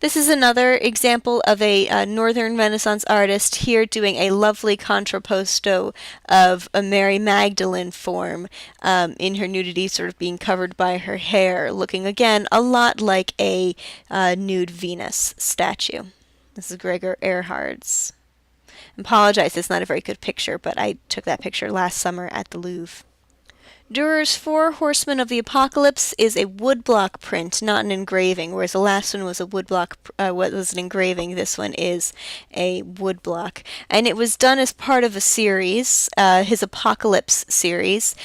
This is another example of a Northern Renaissance artist here doing a lovely contrapposto of a Mary Magdalene form in her nudity, sort of being covered by her hair, looking again a lot like a nude Venus statue. This is Gregor Erhard's. I apologize, it's not a very good picture, but I took that picture last summer at the Louvre. Durer's Four Horsemen of the Apocalypse is a woodblock print, not an engraving, whereas the last one was a woodblock, was an engraving. This one is a woodblock, and it was done as part of a series, his Apocalypse series,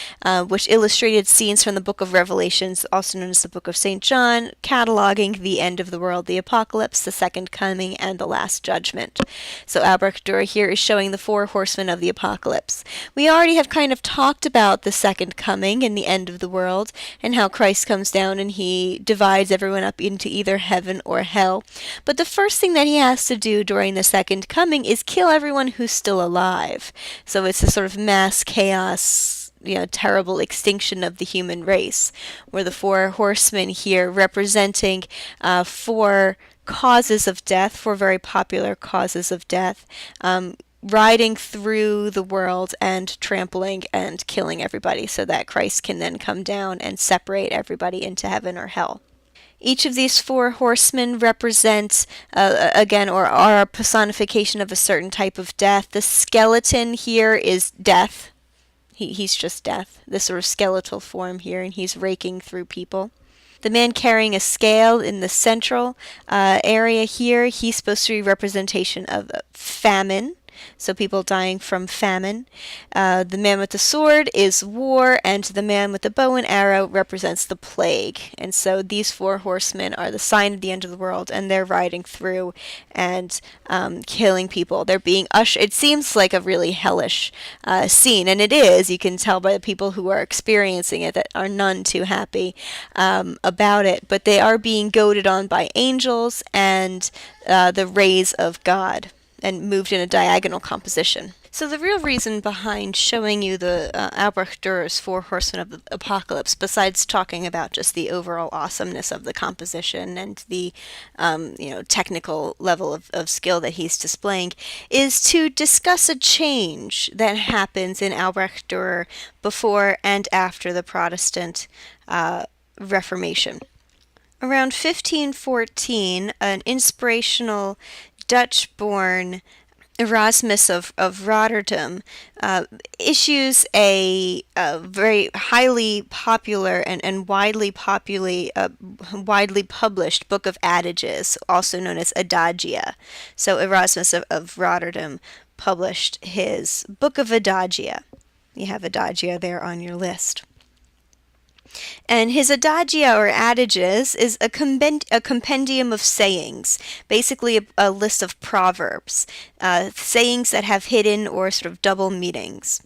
which illustrated scenes from the Book of Revelations, also known as the Book of St. John, cataloging the end of the world, the apocalypse, the second coming, and the last judgment. So Albrecht Dürer here is showing the four horsemen of the apocalypse. We already have kind of talked about the second coming and the end of the world, and how Christ comes down and he divides everyone up into either heaven or hell. But the first thing that he has to do during the second coming is kill everyone who's still alive. So it's a sort of mass chaos, terrible extinction of the human race, where the four horsemen here representing four causes of death, four very popular causes of death, riding through the world and trampling and killing everybody so that Christ can then come down and separate everybody into heaven or hell. Each of these four horsemen represents, again, or are a personification of a certain type of death. The skeleton here is death. He's just death, this sort of skeletal form here, and he's raking through people. The man carrying a scale in the central area here, he's supposed to be representation of famine. So people dying from famine. The man with the sword is war, and the man with the bow and arrow represents the plague. And so these four horsemen are the sign of the end of the world, and they're riding through and killing people. They're being ushered. It seems like a really hellish scene, and it is. You can tell by the people who are experiencing it that are none too happy about it. But they are being goaded on by angels and the rays of God, and moved in a diagonal composition. So the real reason behind showing you the Albrecht Dürer's Four Horsemen of the Apocalypse, besides talking about just the overall awesomeness of the composition and the technical level of skill that he's displaying, is to discuss a change that happens in Albrecht Dürer before and after the Protestant Reformation. Around 1514, an inspirational Dutch-born Erasmus of Rotterdam issues a very highly popular and widely published book of adages, also known as Adagia. So Erasmus of Rotterdam published his book of Adagia. You have Adagia there on your list. And his adagia, or adages, is a compendium of sayings, basically a list of proverbs, sayings that have hidden or sort of double meanings.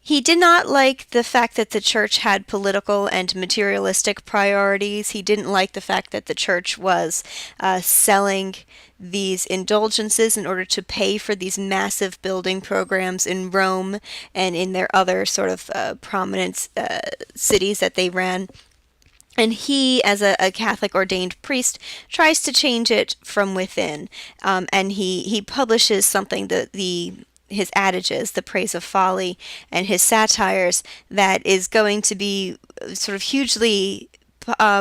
He did not like the fact that the church had political and materialistic priorities. He didn't like the fact that the church was selling these indulgences in order to pay for these massive building programs in Rome and in their other sort of prominent cities that they ran. And he, as a Catholic ordained priest, tries to change it from within. And he publishes something, his adages, The Praise of Folly, and his satires, that is going to be sort of hugely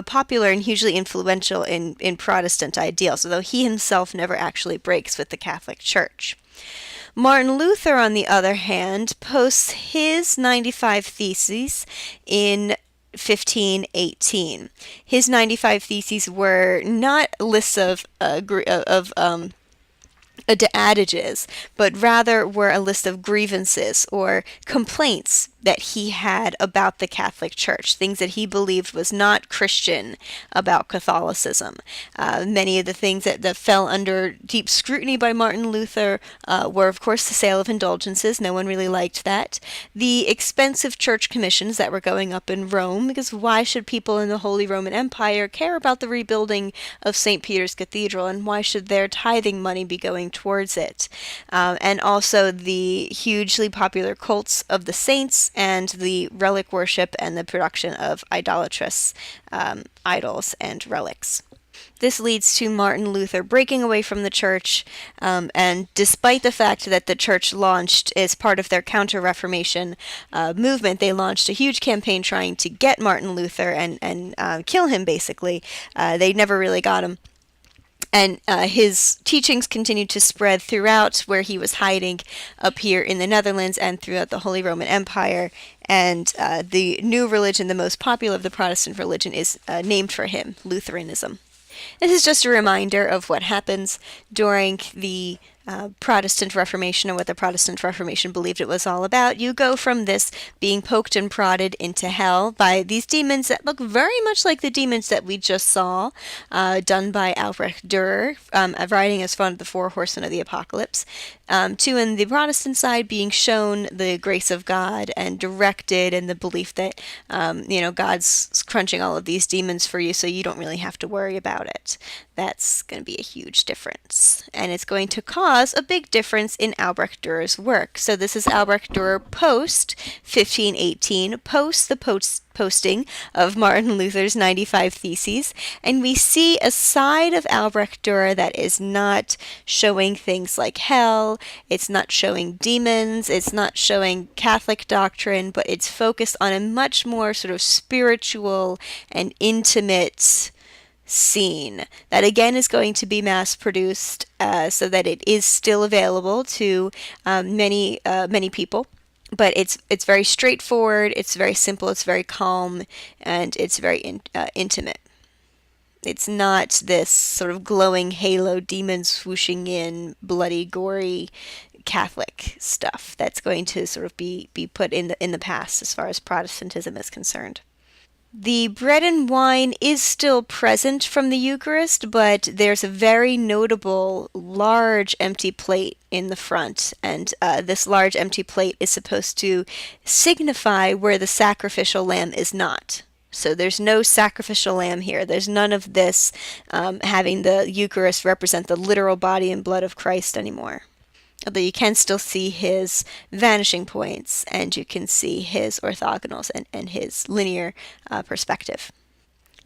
popular and hugely influential in Protestant ideals, although he himself never actually breaks with the Catholic Church. Martin Luther, on the other hand, posts his 95 Theses in 1518. His 95 Theses were not lists of adages, but rather were a list of grievances or complaints that he had about the Catholic Church, things that he believed was not Christian about Catholicism. Many of the things that fell under deep scrutiny by Martin Luther were, of course, the sale of indulgences. No one really liked that. The expensive church commissions that were going up in Rome, because why should people in the Holy Roman Empire care about the rebuilding of St. Peter's Cathedral, and why should their tithing money be going towards it? And also the hugely popular cults of the saints, and the relic worship and the production of idolatrous idols and relics. This leads to Martin Luther breaking away from the church, and despite the fact that the church launched as part of their Counter-Reformation movement, they launched a huge campaign trying to get Martin Luther and kill him, basically. They never really got him. And his teachings continued to spread throughout where he was hiding up here in the Netherlands and throughout the Holy Roman Empire. And the new religion, the most popular of the Protestant religion, is named for him, Lutheranism. This is just a reminder of what happens during the Protestant Reformation and what the Protestant Reformation believed it was all about. You go from this being poked and prodded into hell by these demons that look very much like the demons that we just saw done by Albrecht Dürer, riding as one of the four horsemen of the apocalypse, to, in the Protestant side, being shown the grace of God and directed in the belief that, God's crunching all of these demons for you, so you don't really have to worry about it. That's going to be a huge difference. And it's going to cause a big difference in Albrecht Dürer's work. So this is Albrecht Dürer post 1518, post the posting of Martin Luther's 95 Theses, and we see a side of Albrecht Dürer that is not showing things like hell, it's not showing demons, it's not showing Catholic doctrine, but it's focused on a much more sort of spiritual and intimate scene that again is going to be mass produced so that it is still available to many people. But it's very straightforward, it's very simple, it's very calm, and it's very intimate. It's not this sort of glowing halo, demons swooshing in, bloody, gory Catholic stuff that's going to sort of be put in the past as far as Protestantism is concerned. The bread and wine is still present from the Eucharist, but there's a very notable large empty plate in the front, and this large empty plate is supposed to signify where the sacrificial lamb is not. So there's no sacrificial lamb here. There's none of this having the Eucharist represent the literal body and blood of Christ anymore. Although you can still see his vanishing points, and you can see his orthogonals and his linear perspective.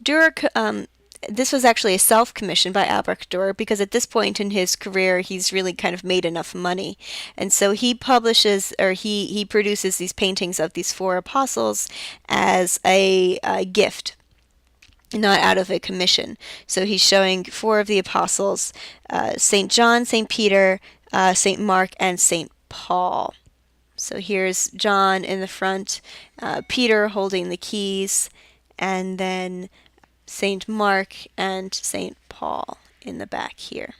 Dürer, this was actually a self-commission by Albrecht Dürer, because at this point in his career he's really kind of made enough money, and so he publishes, or he produces these paintings of these four apostles as a gift, not out of a commission. So he's showing four of the apostles, St. John, St. Peter, St. Mark, and St. Paul. So here's John in the front, Peter holding the keys, and then St. Mark and St. Paul in the back here.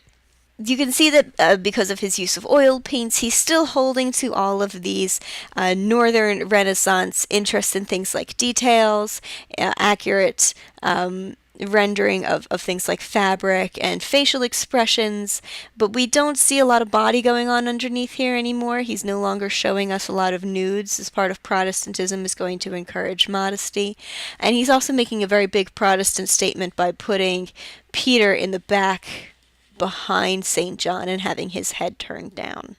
You can see that because of his use of oil paints, he's still holding to all of these Northern Renaissance interests in things like details, accurate rendering of things like fabric and facial expressions, but we don't see a lot of body going on underneath here anymore. He's no longer showing us a lot of nudes, as part of Protestantism is going to encourage modesty. And he's also making a very big Protestant statement by putting Peter in the back behind St. John and having his head turned down.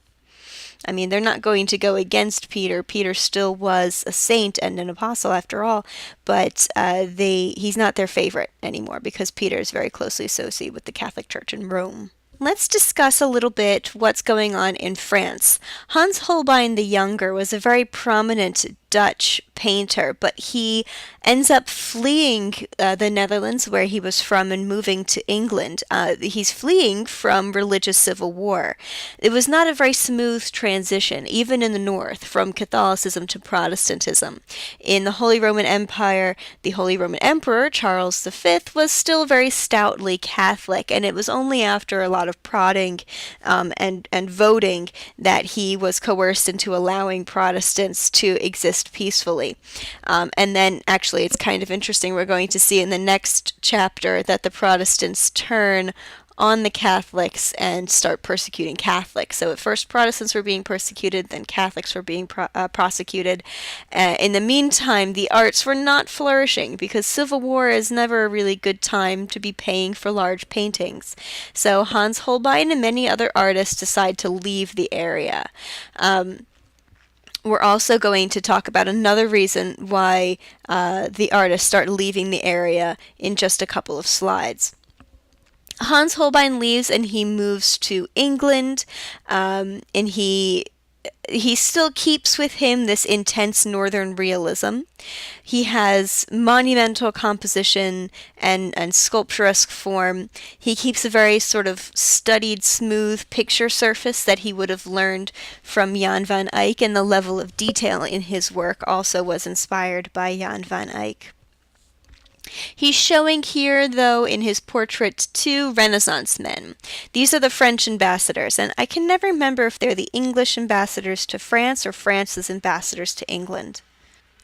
I mean, they're not going to go against Peter. Peter still was a saint and an apostle after all, but he's not their favorite anymore because Peter is very closely associated with the Catholic Church in Rome. Let's discuss a little bit what's going on in France. Hans Holbein the Younger was a very prominent Dutch painter, but he ends up fleeing the Netherlands, where he was from, and moving to England. He's fleeing from religious civil war. It was not a very smooth transition, even in the north, from Catholicism to Protestantism. In the Holy Roman Empire, the Holy Roman Emperor, Charles V, was still very stoutly Catholic, and it was only after a lot of prodding and voting that he was coerced into allowing Protestants to exist peacefully. And then actually it's kind of interesting, we're going to see in the next chapter that the Protestants turn on the Catholics and start persecuting Catholics. So at first Protestants were being persecuted, then Catholics were being prosecuted. In the meantime, the arts were not flourishing because civil war is never a really good time to be paying for large paintings. So Hans Holbein and many other artists decide to leave the area. We're also going to talk about another reason why the artists start leaving the area in just a couple of slides. Hans Holbein leaves and he moves to England, and he still keeps with him this intense northern realism. He has monumental composition and sculpturesque form. He keeps a very sort of studied, smooth picture surface that he would have learned from Jan van Eyck, and the level of detail in his work also was inspired by Jan van Eyck. He's showing here, though, in his portrait, two Renaissance men. These are the French ambassadors, and I can never remember if they're the English ambassadors to France or France's ambassadors to England.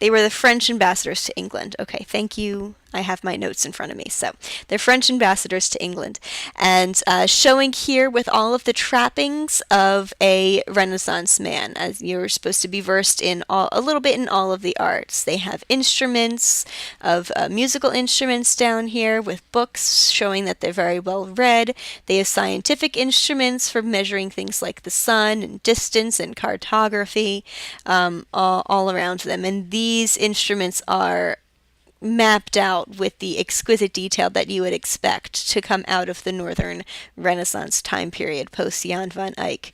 They were the French ambassadors to England. Okay, thank you. I have my notes in front of me. So, they're French ambassadors to England. And showing here with all of the trappings of a Renaissance man, as you're supposed to be versed in a little bit in all of the arts. They have instruments, of musical instruments down here with books showing that they're very well read. They have scientific instruments for measuring things like the sun and distance and cartography all around them. And these instruments are mapped out with the exquisite detail that you would expect to come out of the Northern Renaissance time period post Jan van Eyck.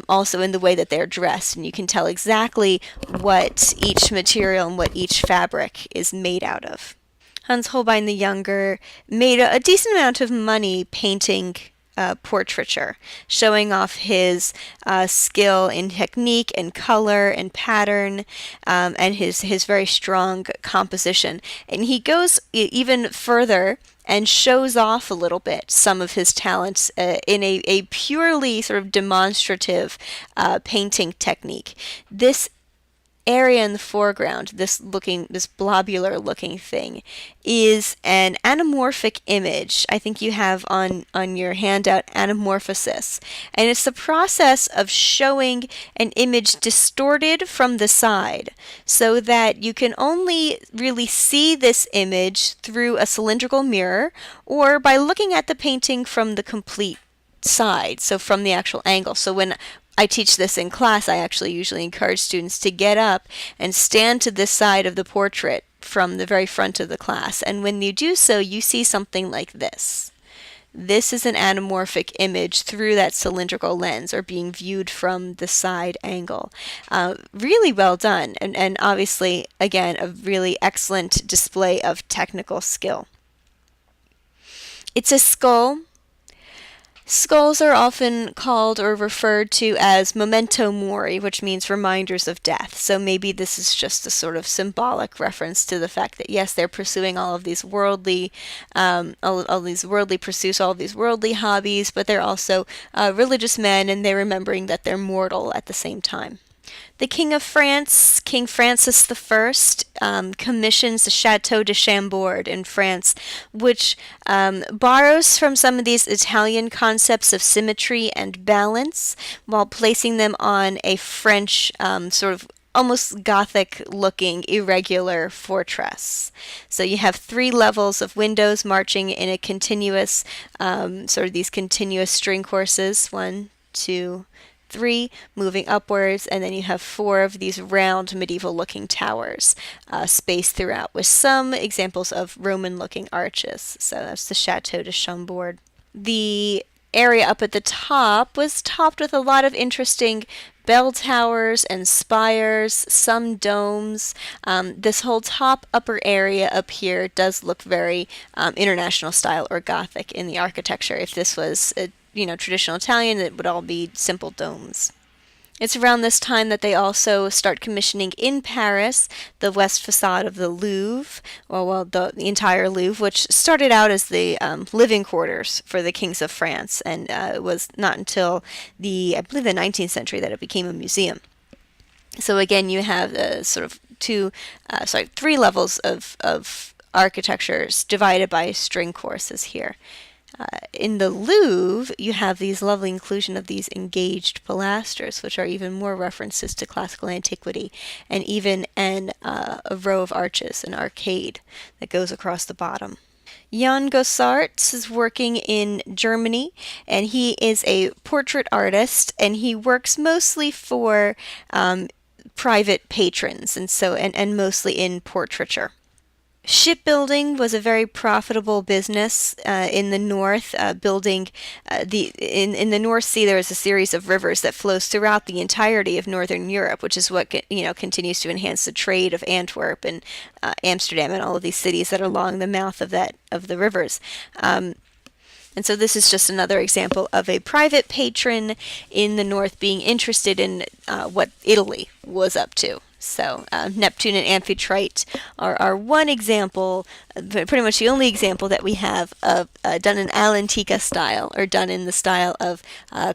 Also in the way that they're dressed, and you can tell exactly what each material and what each fabric is made out of. Hans Holbein the Younger made a decent amount of money painting portraiture, showing off his skill in technique and color and pattern, and his very strong composition. And he goes even further and shows off a little bit some of his talents in a purely sort of demonstrative painting technique. This area in the foreground, this blobular looking thing, is an anamorphic image. I think you have on your handout anamorphosis. And it's the process of showing an image distorted from the side so that you can only really see this image through a cylindrical mirror or by looking at the painting from the complete side, so from the actual angle. So when I teach this in class, I actually usually encourage students to get up and stand to this side of the portrait from the very front of the class. And when you do so, you see something like this. This is an anamorphic image through that cylindrical lens, or being viewed from the side angle. Really well done, and obviously, again, a really excellent display of technical skill. It's a skull. Skulls are often called or referred to as memento mori, which means reminders of death. So maybe this is just a sort of symbolic reference to the fact that, yes, they're pursuing all of these worldly, all these worldly pursuits, all of these worldly hobbies, but they're also religious men, and they're remembering that they're mortal at the same time. The King of France, King Francis I, commissions the Chateau de Chambord in France, which borrows from some of these Italian concepts of symmetry and balance while placing them on a French sort of almost Gothic-looking irregular fortress. So you have 3 levels of windows marching in a continuous, sort of these continuous string courses, 1, 2, 3, moving upwards, and then you have 4 of these round medieval-looking towers spaced throughout, with some examples of Roman-looking arches. So that's the Chateau de Chambord. The area up at the top was topped with a lot of interesting bell towers and spires, some domes. This whole top upper area up here does look very international style or Gothic in the architecture. If this was a traditional Italian, it would all be simple domes. It's around this time that they also start commissioning in Paris the west facade of the Louvre, the entire Louvre, which started out as the living quarters for the kings of France, and it was not until I believe the 19th century that it became a museum. So again, you have sort of 3 levels of architectures divided by string courses here. In the Louvre, you have these lovely inclusion of these engaged pilasters, which are even more references to classical antiquity, and even a row of arches, an arcade that goes across the bottom. Jan Gossart is working in Germany, and he is a portrait artist, and he works mostly for private patrons, and mostly in portraiture. Shipbuilding was a very profitable business in the north. Building in the North Sea, there is a series of rivers that flows throughout the entirety of northern Europe, which is what continues to enhance the trade of Antwerp and Amsterdam and all of these cities that are along the mouth of the rivers. And so this is just another example of a private patron in the north being interested in what Italy was up to. So Neptune and Amphitrite are one example, pretty much the only example that we have of done in all'antica style, or done in the style of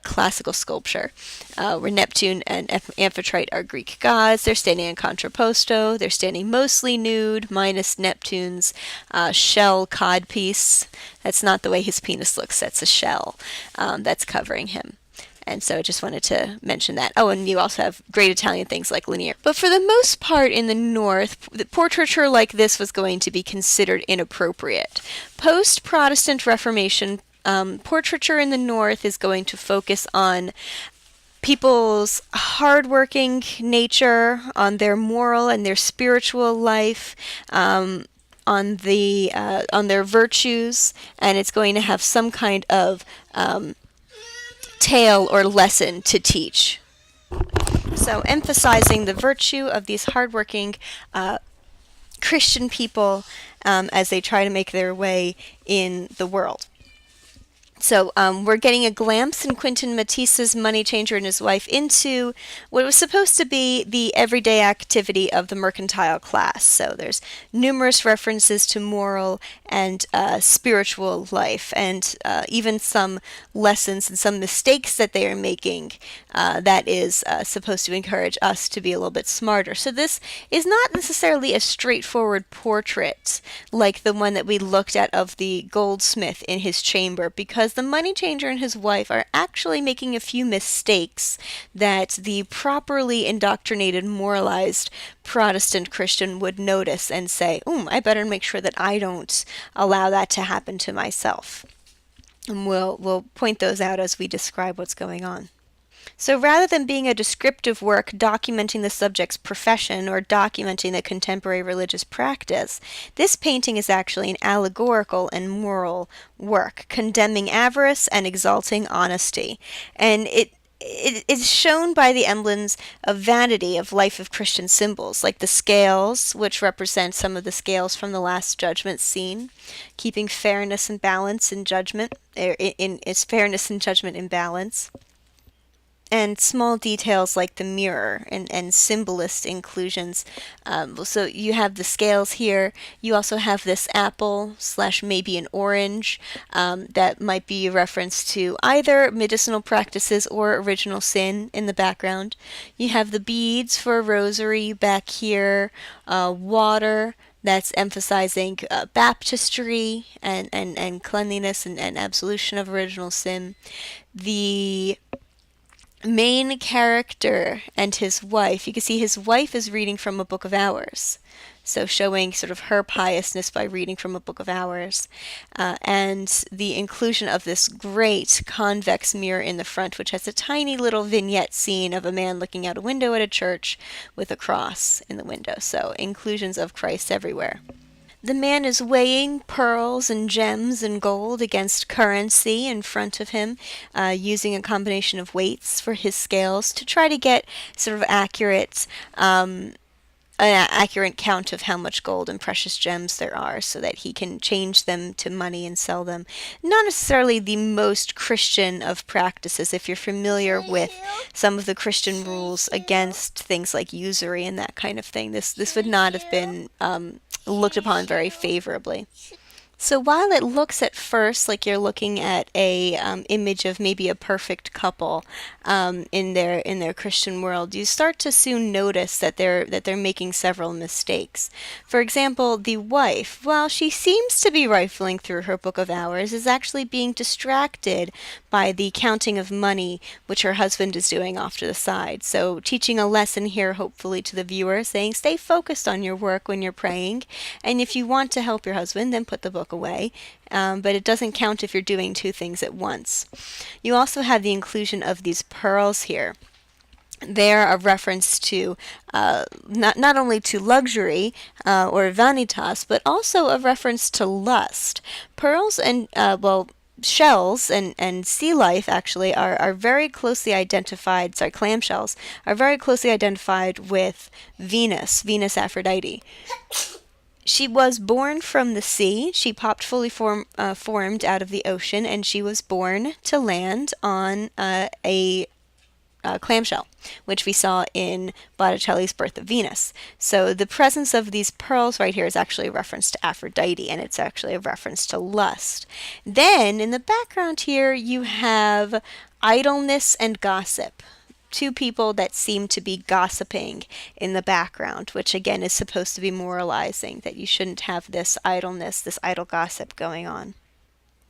classical sculpture, where Neptune and Amphitrite are Greek gods. They're standing in contrapposto. They're standing mostly nude, minus Neptune's shell codpiece. That's not the way his penis looks. That's a shell that's covering him. And so I just wanted to mention that. Oh, and you also have great Italian things like Lanier. But for the most part in the north, the portraiture like this was going to be considered inappropriate. Post-Protestant Reformation, portraiture in the north is going to focus on people's hardworking nature, on their moral and their spiritual life, on their virtues, and it's going to have some kind of tale or lesson to teach. So emphasizing the virtue of these hardworking Christian people as they try to make their way in the world. So we're getting a glimpse in Quentin Matisse's Money Changer and his wife into what was supposed to be the everyday activity of the mercantile class. So there's numerous references to moral and spiritual life, and even some lessons and some mistakes that they are making that is supposed to encourage us to be a little bit smarter. So this is not necessarily a straightforward portrait like the one that we looked at of the goldsmith in his chamber, because the money changer and his wife are actually making a few mistakes that the properly indoctrinated, moralized Protestant Christian would notice and say, I better make sure that I don't allow that to happen to myself. And we'll point those out as we describe what's going on. So rather than being a descriptive work documenting the subject's profession or documenting the contemporary religious practice, this painting is actually an allegorical and moral work, condemning avarice and exalting honesty. And it is shown by the emblems of vanity of life of Christian symbols, like the scales, which represent some of the scales from the Last Judgment scene, keeping fairness and balance in judgment, is fairness and judgment in balance. And small details like the mirror and symbolist inclusions. So you have the scales here. You also have this apple / maybe an orange that might be a reference to either medicinal practices or original sin in the background. You have the beads for a rosary back here, water that's emphasizing baptistry and cleanliness and absolution of original sin. The main character and his wife, you can see his wife is reading from a book of hours, so showing sort of her piousness by reading from a book of hours, and the inclusion of this great convex mirror in the front, which has a tiny little vignette scene of a man looking out a window at a church with a cross in the window. So inclusions of Christ everywhere. The man is weighing pearls and gems and gold against currency in front of him, using a combination of weights for his scales to try to get sort of an accurate count of how much gold and precious gems there are, so that he can change them to money and sell them. Not necessarily the most Christian of practices, if you're familiar with some of the Christian rules against things like usury and that kind of thing. This would not have been looked upon very favorably. So while it looks at first like you're looking at a image of maybe a perfect couple in their Christian world, you start to soon notice that they're making several mistakes. For example, the wife, while she seems to be rifling through her book of hours, is actually being distracted by the counting of money which her husband is doing off to the side. So teaching a lesson here, hopefully, to the viewer, saying stay focused on your work when you're praying, and if you want to help your husband, then put the book away, but it doesn't count if you're doing two things at once. You also have the inclusion of these pearls here. They're a reference to not only to luxury or vanitas, but also a reference to lust. Pearls and shells and sea life actually are very closely identified. Sorry, clamshells are very closely identified with Venus Aphrodite. She was born from the sea. She popped fully formed out of the ocean, and she was born to land on a clamshell, which we saw in Botticelli's Birth of Venus. So the presence of these pearls right here is actually a reference to Aphrodite, and it's actually a reference to lust. Then in the background here, you have idleness and gossip. Two people that seem to be gossiping in the background, which again is supposed to be moralizing that you shouldn't have this idleness, this idle gossip going on.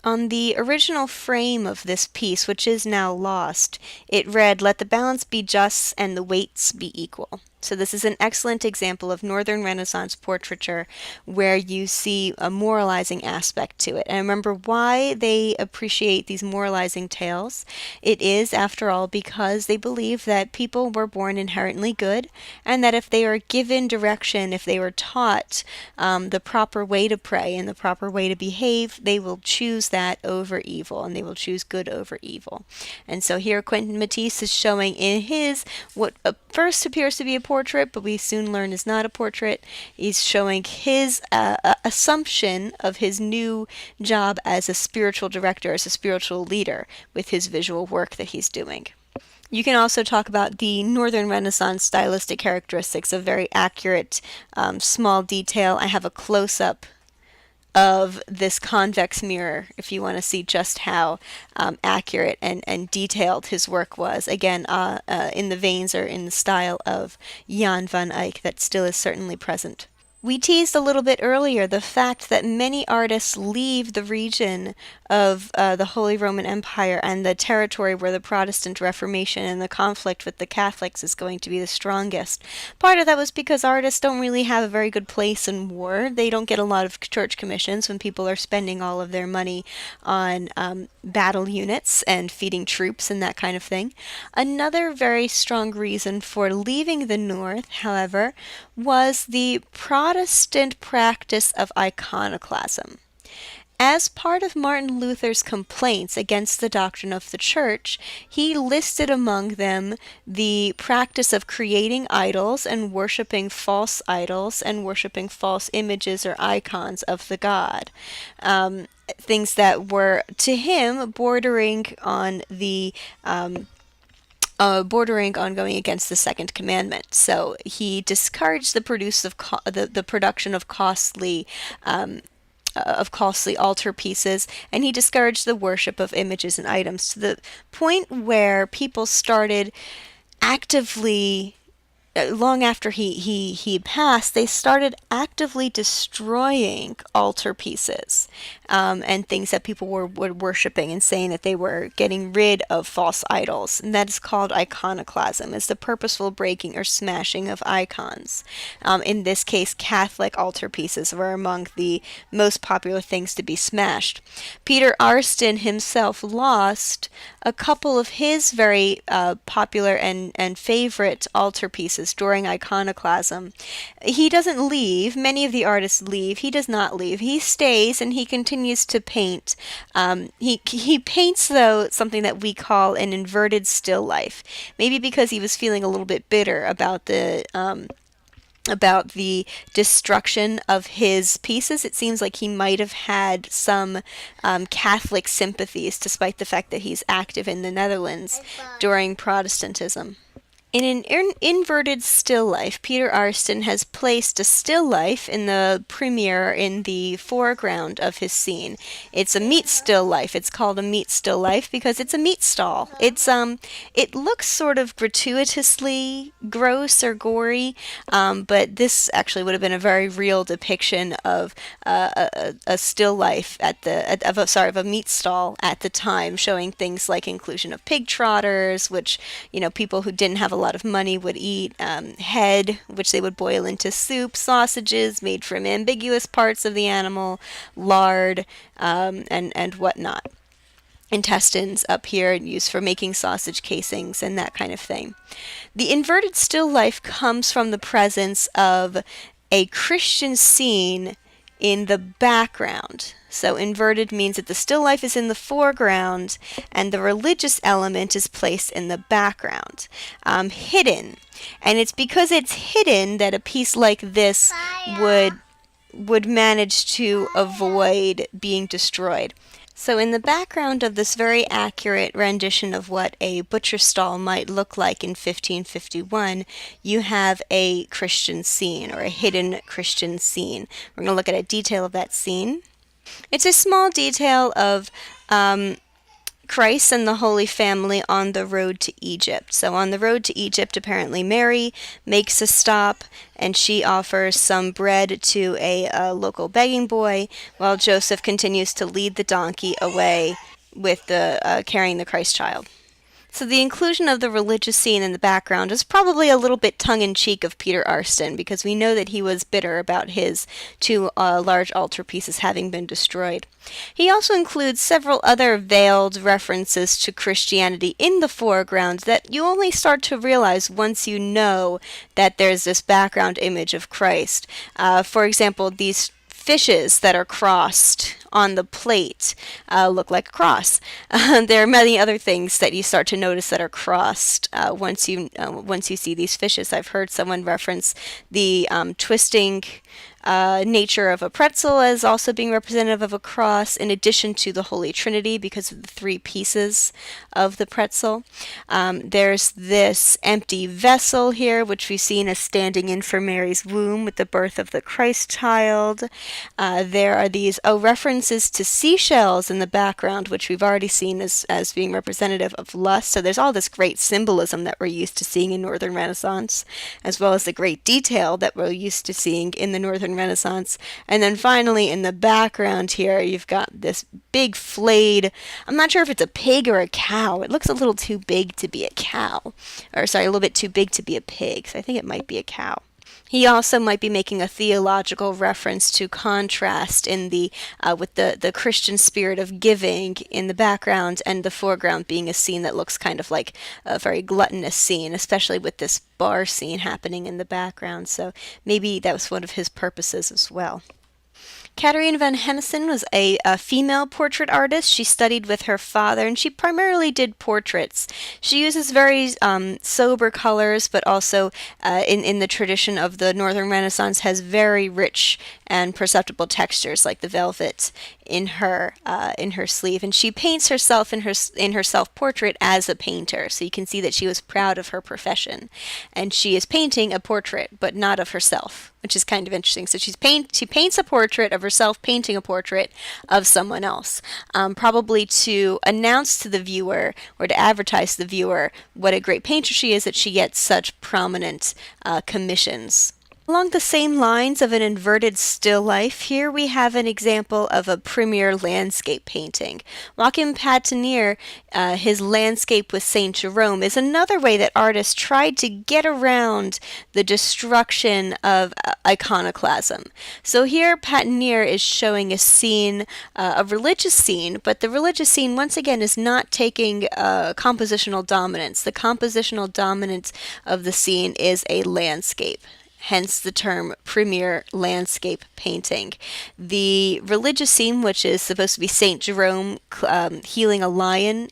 On the original frame of this piece, which is now lost, it read, "Let the balance be just and the weights be equal." So this is an excellent example of Northern Renaissance portraiture where you see a moralizing aspect to it. And remember why they appreciate these moralizing tales? It is, after all, because they believe that people were born inherently good, and that if they are given direction, if they were taught the proper way to pray and the proper way to behave, they will choose that over evil, and they will choose good over evil. And so here Quentin Matisse is showing in his, what first appears to be a portrait, but we soon learn is not a portrait. He's showing his assumption of his new job as a spiritual director, as a spiritual leader, with his visual work that he's doing. You can also talk about the Northern Renaissance stylistic characteristics of very accurate, small detail. I have a close-up of this convex mirror if you want to see just how accurate and detailed his work was. Again, in the veins or in the style of Jan van Eyck that still is certainly present. We teased a little bit earlier the fact that many artists leave the region of the Holy Roman Empire and the territory where the Protestant Reformation and the conflict with the Catholics is going to be the strongest. Part of that was because artists don't really have a very good place in war. They don't get a lot of church commissions when people are spending all of their money on battle units and feeding troops and that kind of thing. Another very strong reason for leaving the North, however, was the Protestant practice of iconoclasm. As part of Martin Luther's complaints against the doctrine of the Church, he listed among them the practice of creating idols and worshiping false idols and worshiping false images or icons of the god. Things that were, to him, bordering on going against the second commandment. So he discouraged the production of costly altar-pieces, and he discouraged the worship of images and items to the point where people started actively, long after he passed, they started actively destroying altar pieces and things that people were worshiping, and saying that they were getting rid of false idols. And that is called iconoclasm. It's the purposeful breaking or smashing of icons. In this case, Catholic altar pieces were among the most popular things to be smashed. Peter Arstin himself lost a couple of his very popular and favorite altar pieces during iconoclasm. He doesn't leave. Many of the artists leave. He does not leave. He stays and he continues to paint. He paints, though, something that we call an inverted still life. Maybe because he was feeling a little bit bitter about the destruction of his pieces. It seems like he might have had some Catholic sympathies, despite the fact that he's active in the Netherlands during Protestantism. In an inverted still life, Peter Arstin has placed a still life in the premiere in the foreground of his scene. It's a meat still life. It's called a meat still life because it's a meat stall. It looks sort of gratuitously gross or gory, but this actually would have been a very real depiction of a still life of a meat stall at the time, showing things like inclusion of pig trotters, which people who didn't have a lot of money would eat, head, which they would boil into soup, sausages made from ambiguous parts of the animal, lard, and whatnot. intestines up here and used for making sausage casings and that kind of thing. The inverted still life comes from the presence of a Christian scene in the background. So inverted means that the still life is in the foreground and the religious element is placed in the background, hidden. And it's because it's hidden that a piece like this would manage to avoid being destroyed. So in the background of this very accurate rendition of what a butcher stall might look like in 1551, you have a Christian scene, or a hidden Christian scene. We're going to look at a detail of that scene. It's a small detail of Christ and the Holy Family on the road to Egypt. So on the road to Egypt, apparently Mary makes a stop and she offers some bread to a local begging boy while Joseph continues to lead the donkey away with the carrying the Christ child. So the inclusion of the religious scene in the background is probably a little bit tongue-in-cheek of Peter Arston, because we know that he was bitter about his two large altar pieces having been destroyed. He also includes several other veiled references to Christianity in the foreground that you only start to realize once you know that there's this background image of Christ. For example, these fishes that are crossed on the plate look like a cross. There are many other things that you start to notice that are crossed once you see these fishes. I've heard someone reference the twisting nature of a pretzel as also being representative of a cross, in addition to the Holy Trinity because of the three pieces of the pretzel. There's this empty vessel here, which we've seen as standing in for Mary's womb with the birth of the Christ child. There are these references to seashells in the background, which we've already seen as being representative of lust. So there's all this great symbolism that we're used to seeing in Northern Renaissance, as well as the great detail that we're used to seeing in the Northern Renaissance. And then finally, in the background here, you've got this big flayed, I'm not sure if it's a pig or a cow. It looks a little too big to be a cow. Or sorry, a little bit too big to be a pig. So I think it might be a cow. He also might be making a theological reference to contrast in the with the Christian spirit of giving in the background, and the foreground being a scene that looks kind of like a very gluttonous scene, especially with this bar scene happening in the background. So maybe that was one of his purposes as well. Catharina van Hennesen was a female portrait artist. She studied with her father, and she primarily did portraits. She uses very sober colors, but also in the tradition of the Northern Renaissance has very rich and perceptible textures, like the velvet in her sleeve. And she paints herself in her self-portrait as a painter. So you can see that she was proud of her profession, and she is painting a portrait, but not of herself, which is kind of interesting. So she paints a portrait of herself painting a portrait of someone else, probably to announce to the viewer or to advertise to the viewer what a great painter she is, that she gets such prominent commissions. Along the same lines of an inverted still life, here we have an example of a premier landscape painting. Joachim Patinier, his landscape with Saint Jerome, is another way that artists tried to get around the destruction of iconoclasm. So here Patinier is showing a scene, a religious scene, but the religious scene once again is not taking compositional dominance. The compositional dominance of the scene is a landscape. Hence the term premier landscape painting. The religious scene, which is supposed to be Saint Jerome healing a lion,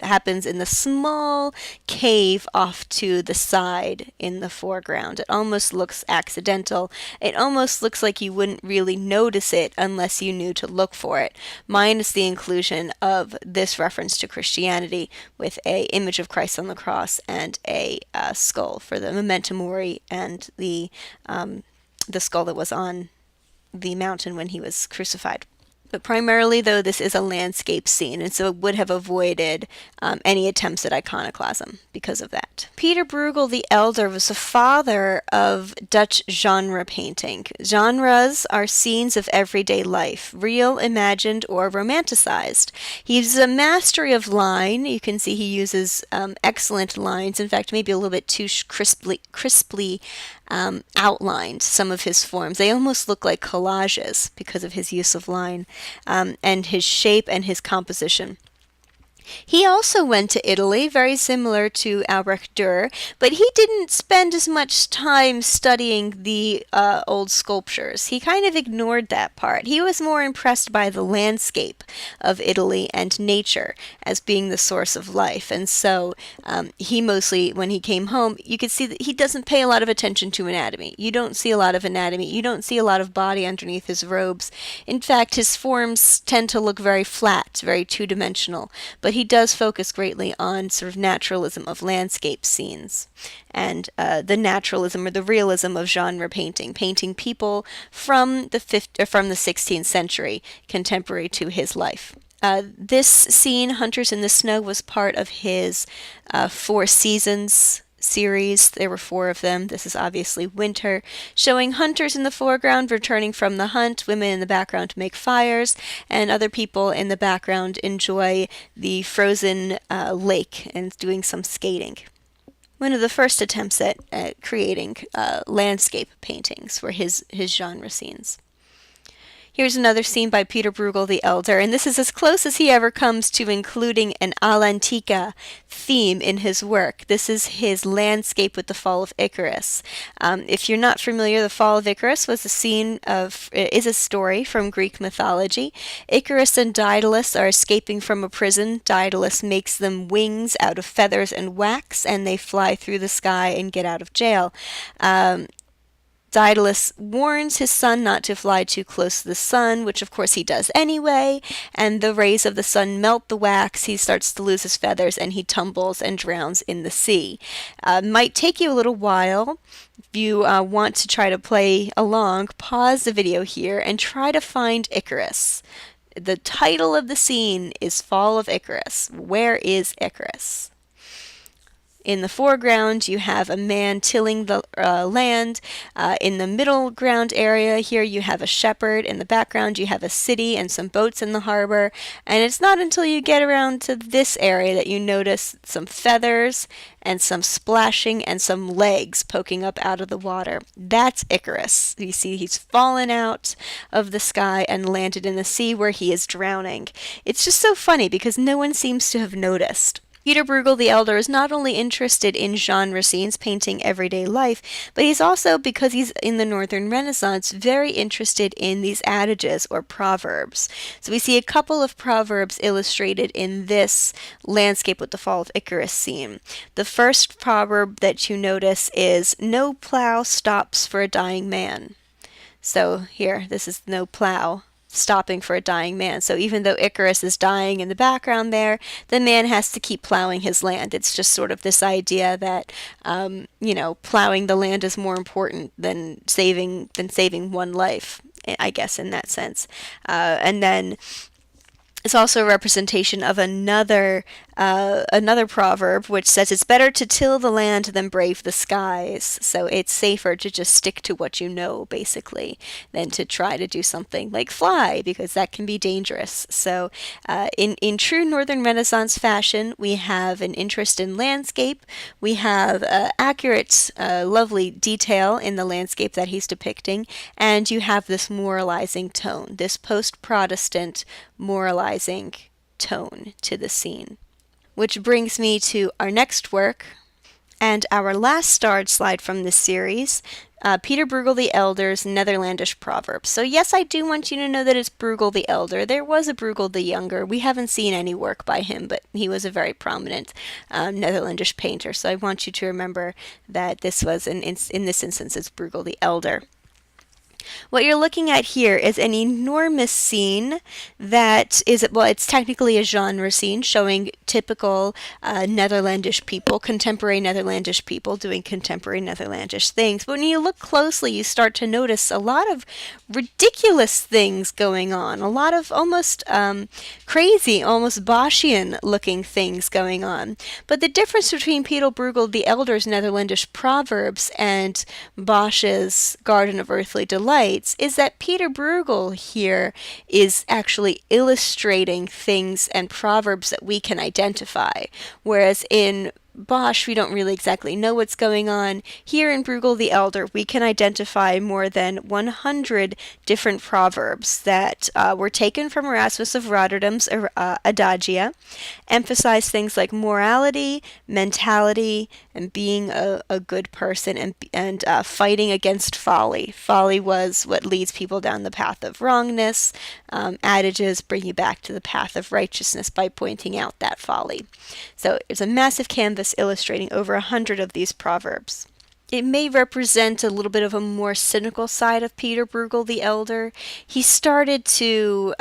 happens in the small cave off to the side in the foreground. It almost looks accidental. It almost looks like you wouldn't really notice it unless you knew to look for it, minus the inclusion of this reference to Christianity with a image of Christ on the cross and a skull for the memento mori, and the skull that was on the mountain when he was crucified. But primarily, though, this is a landscape scene, and so it would have avoided any attempts at iconoclasm because of that. Peter Bruegel the Elder was the father of Dutch genre painting. Genres are scenes of everyday life, real, imagined, or romanticized. He uses a mastery of line. You can see he uses excellent lines, in fact, maybe a little bit too crisply outlined some of his forms. They almost look like collages because of his use of line and his shape and his composition. He also went to Italy, very similar to Albrecht Dürer, but he didn't spend as much time studying the old sculptures. He kind of ignored that part. He was more impressed by the landscape of Italy and nature as being the source of life. And so he mostly, when he came home, you could see that he doesn't pay a lot of attention to anatomy. You don't see a lot of anatomy. You don't see a lot of body underneath his robes. In fact, his forms tend to look very flat, very two-dimensional, but he does focus greatly on sort of naturalism of landscape scenes and the naturalism or the realism of genre painting, painting people from the 16th century, contemporary to his life. This scene, Hunters in the Snow, was part of his Four Seasons series. There were 4 of them. This is obviously winter, showing hunters in the foreground returning from the hunt, women in the background make fires, and other people in the background enjoy the frozen lake and doing some skating. One of the first attempts at creating landscape paintings were his genre scenes. Here's another scene by Peter Bruegel the Elder, and this is as close as he ever comes to including an all'antica theme in his work. This is his landscape with the Fall of Icarus. If you're not familiar, the Fall of Icarus is a story from Greek mythology. Icarus and Daedalus are escaping from a prison. Daedalus makes them wings out of feathers and wax, and they fly through the sky and get out of jail. Daedalus warns his son not to fly too close to the sun, which of course he does anyway, and the rays of the sun melt the wax. He starts to lose his feathers, and he tumbles and drowns in the sea. Might take you a little while. If you want to try to play along, pause the video here and try to find Icarus. The title of the scene is Fall of Icarus. Where is Icarus? In the foreground, you have a man tilling the land. In the middle ground area here, you have a shepherd. In the background, you have a city and some boats in the harbor. And it's not until you get around to this area that you notice some feathers and some splashing and some legs poking up out of the water. That's Icarus. You see he's fallen out of the sky and landed in the sea where he is drowning. It's just so funny because no one seems to have noticed. Peter Bruegel the Elder is not only interested in genre scenes, painting everyday life, but he's also, because he's in the Northern Renaissance, very interested in these adages or proverbs. So we see a couple of proverbs illustrated in this landscape with the Fall of Icarus scene. The first proverb that you notice is, "No plow stops for a dying man." So here, this is no plow stopping for a dying man. So even though Icarus is dying in the background there, the man has to keep plowing his land. It's just sort of this idea that, plowing the land is more important than saving one life, I guess, in that sense. And then it's also a representation of another proverb which says it's better to till the land than brave the skies. So it's safer to just stick to what you know, basically, than to try to do something like fly, because that can be dangerous. So in true Northern Renaissance fashion, we have an interest in landscape. We have accurate, lovely detail in the landscape that he's depicting, and you have this moralizing tone, this post-Protestant moralizing tone to the scene. Which brings me to our next work, and our last starred slide from this series, Peter Bruegel the Elder's Netherlandish Proverbs. So yes, I do want you to know that it's Bruegel the Elder. There was a Bruegel the Younger. We haven't seen any work by him, but he was a very prominent Netherlandish painter. So I want you to remember that this was, in this instance, it's Bruegel the Elder. What you're looking at here is an enormous scene that is, well, it's technically a genre scene showing typical Netherlandish people, contemporary Netherlandish people doing contemporary Netherlandish things. But when you look closely, you start to notice a lot of ridiculous things going on, a lot of almost crazy, almost Boschian looking things going on. But the difference between Peter Bruegel the Elder's Netherlandish Proverbs and Bosch's Garden of Earthly Delights is that Peter Bruegel here is actually illustrating things and proverbs that we can identify, whereas in Bosch, we don't really exactly know what's going on. Here in Bruegel the Elder, we can identify more than 100 different proverbs that were taken from Erasmus of Rotterdam's Adagia, emphasize things like morality, mentality, and being a good person, and fighting against folly. Folly was what leads people down the path of wrongness. Adages bring you back to the path of righteousness by pointing out that folly. So it's a massive canvas illustrating over 100 of these proverbs. It may represent a little bit of a more cynical side of Peter Bruegel the Elder. He started to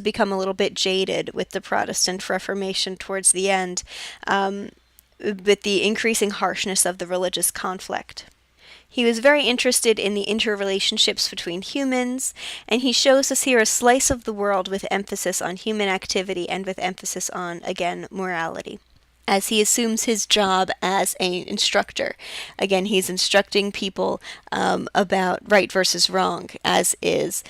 become a little bit jaded with the Protestant Reformation towards the end, with the increasing harshness of the religious conflict. He was very interested in the interrelationships between humans, and he shows us here a slice of the world with emphasis on human activity and with emphasis on, again, morality, as he assumes his job as an instructor. Again, he's instructing people about right versus wrong, as is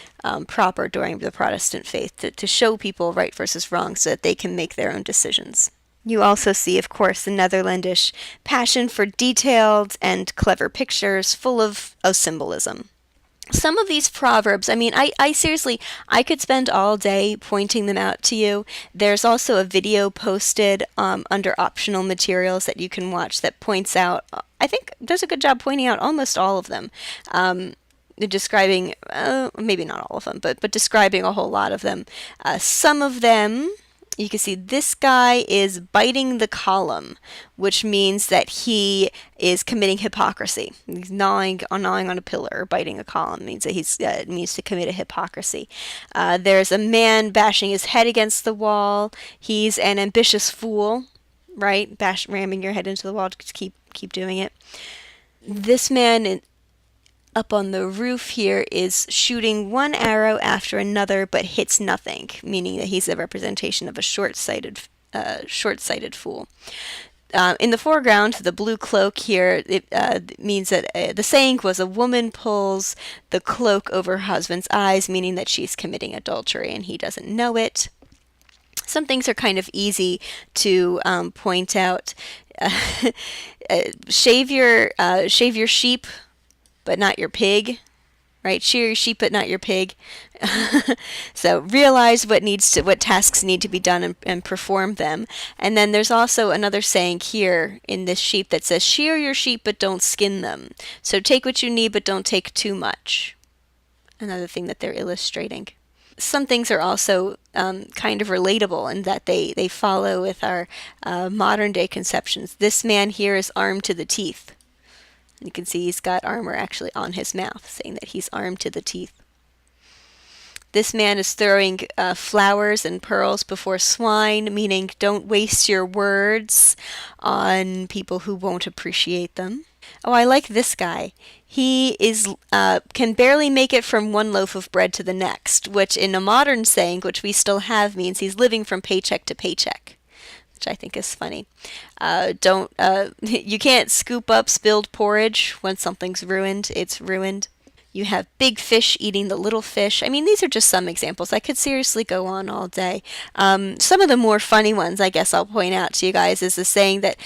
proper during the Protestant faith, to show people right versus wrong so that they can make their own decisions. You also see, of course, the Netherlandish passion for detailed and clever pictures full of symbolism. Some of these proverbs, I mean, I seriously, I could spend all day pointing them out to you. There's also a video posted under optional materials that you can watch that points out, I think does a good job pointing out almost all of them. Describing, maybe not all of them, but describing a whole lot of them. Some of them, you can see this guy is biting the column, which means that he is committing hypocrisy. He's gnawing on a pillar, or biting a column means that he's means to commit a hypocrisy. There's a man bashing his head against the wall. He's an ambitious fool, right? Ramming your head into the wall to keep doing it. This man up on the roof here is shooting one arrow after another but hits nothing, meaning that he's a representation of a short-sighted fool. In the foreground, the blue cloak here, it means that the saying was a woman pulls the cloak over her husband's eyes, meaning that she's committing adultery and he doesn't know it. Some things are kind of easy to point out. Shave your sheep, but not your pig, right? Shear your sheep, but not your pig. So realize what tasks need to be done and perform them. And then there's also another saying here in this sheep that says, shear your sheep, but don't skin them. So take what you need, but don't take too much. Another thing that they're illustrating. Some things are also kind of relatable in that they follow with our modern day conceptions. This man here is armed to the teeth. You can see he's got armor actually on his mouth, saying that he's armed to the teeth. This man is throwing flowers and pearls before swine, meaning don't waste your words on people who won't appreciate them. Oh, I like this guy. He can barely make it from one loaf of bread to the next, which in a modern saying, which we still have, means he's living from paycheck to paycheck, which I think is funny. You can't scoop up spilled porridge when something's ruined. It's ruined. You have big fish eating the little fish. I mean, these are just some examples. I could seriously go on all day. Some of the more funny ones, I guess I'll point out to you guys, is the saying that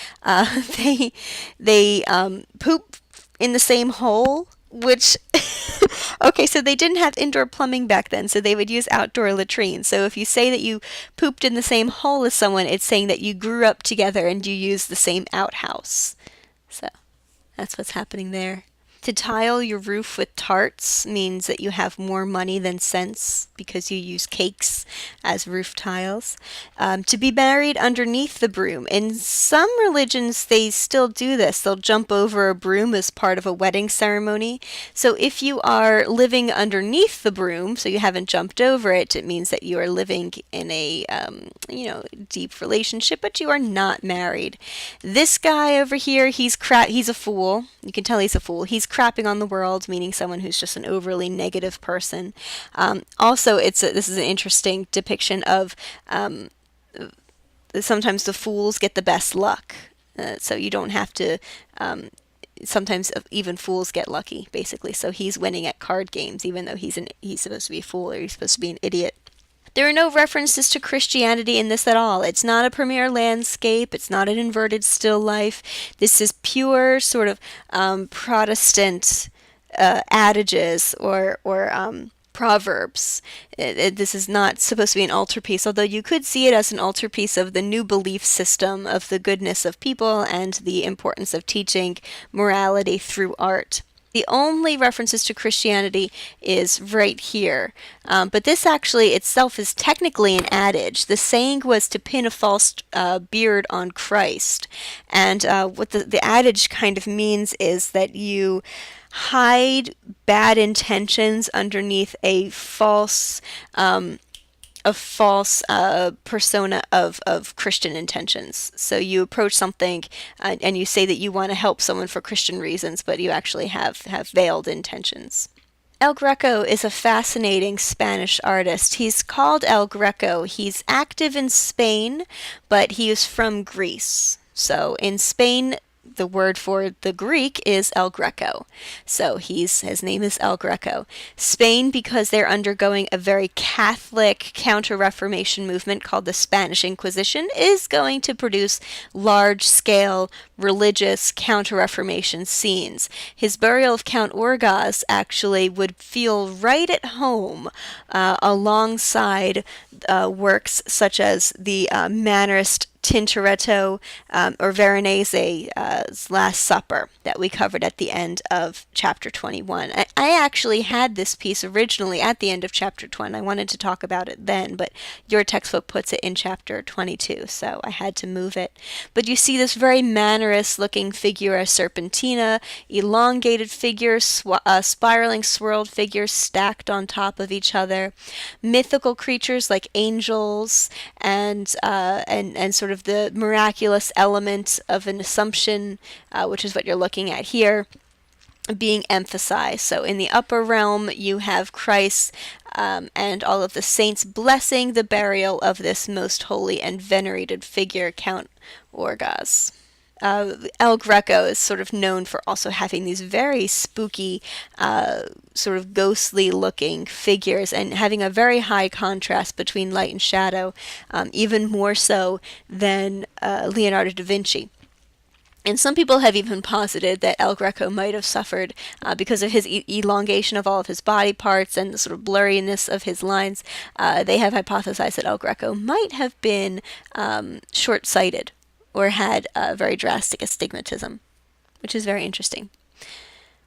they poop in the same hole, which okay, so they didn't have indoor plumbing back then, so they would use outdoor latrines. So if you say that you pooped in the same hole as someone, it's saying that you grew up together and you used the same outhouse. So that's what's happening there. To tile your roof with tarts means that you have more money than sense because you use cakes as roof tiles. To be buried underneath the broom. In some religions, they still do this. They'll jump over a broom as part of a wedding ceremony. So if you are living underneath the broom, so you haven't jumped over it, it means that you are living in a deep relationship, but you are not married. This guy over here, he's a fool. You can tell he's a fool. He's crapping on the world, meaning someone who's just an overly negative person. Also, this is an interesting depiction of sometimes the fools get the best luck. So you don't have to. Sometimes even fools get lucky, basically. So he's winning at card games, even though he's supposed to be a fool or he's supposed to be an idiot. There are no references to Christianity in this at all. It's not a premiere landscape. It's not an inverted still life. This is pure sort of Protestant adages or proverbs. This is not supposed to be an altarpiece, although you could see it as an altarpiece of the new belief system of the goodness of people and the importance of teaching morality through art. The only references to Christianity is right here. But this actually itself is technically an adage. The saying was to pin a false beard on Christ. And what the adage kind of means is that you hide bad intentions underneath a false persona of Christian intentions. So you approach something and you say that you want to help someone for Christian reasons, but you actually have veiled intentions. El Greco is a fascinating Spanish artist. He's called El Greco. He's active in Spain, but he is from Greece. So in Spain, the word for the Greek is El Greco. So his name is El Greco. Spain, because they're undergoing a very Catholic counter-Reformation movement called the Spanish Inquisition, is going to produce large-scale religious counter-Reformation scenes. His burial of Count Orgaz actually would feel right at home alongside works such as the Mannerist Tintoretto or Veronese's Last Supper that we covered at the end of chapter 21. I actually had this piece originally at the end of chapter 20. I wanted to talk about it then, but your textbook puts it in chapter 22, so I had to move it. But you see this very Mannerist looking figura serpentina, elongated figures, spiraling swirled figures stacked on top of each other, mythical creatures like angels and sort of the miraculous element of an assumption, which is what you're looking at here, being emphasized. So in the upper realm, you have Christ and all of the saints blessing the burial of this most holy and venerated figure, Count Orgaz. El Greco is sort of known for also having these very spooky, sort of ghostly looking figures and having a very high contrast between light and shadow, even more so than Leonardo da Vinci. And some people have even posited that El Greco might have suffered because of his elongation of all of his body parts and the sort of blurriness of his lines. They have hypothesized that El Greco might have been short-sighted or had a very drastic astigmatism, which is very interesting.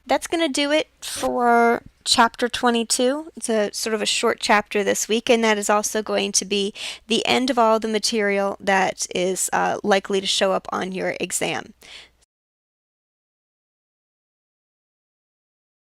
That's going to do it for chapter 22. It's a sort of a short chapter this week, and that is also going to be the end of all the material that is likely to show up on your exam.